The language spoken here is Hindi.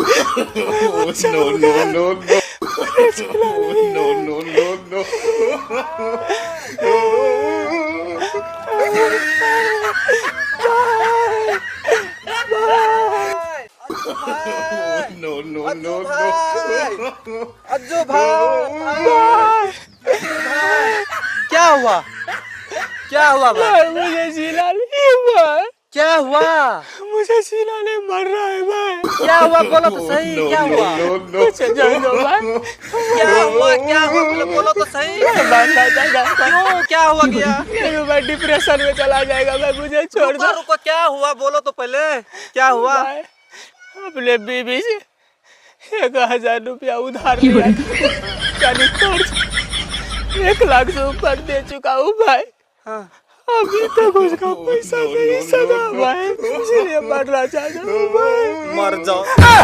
no, no, no, no. No, no, no, no. No, no, no, no. Ajju भाई, क्या हुआ? क्या हुआ भाई? मुझे शीला नहीं हुआ, क्या हुआ? मुझे शीला ने मर रहा है भाई। क्या हुआ बोलो तो सही, क्या हुआ? No, no. मुझे जान दो भाई। क्या हुआ? क्या हुआ बोलो तो सही। मानना चाहता क्यों? क्या हुआ गया? नहीं मैं डिप्रेशन में चला जाएगा भाई, मुझे छोड़ रुको दो रुको, क्या हुआ बोलो तो पहले, क्या हुआ? भाई। अपने बीबी से 1000 रुपया उधार लिया, यानी खर्च 1 लाख से ऊपर दे चुका हूँ भाई। हाँ। अभी तक उसका पैसा नहीं सधा भाई, इसलिए मरना चाहता हूँ भाई। मर जाओ।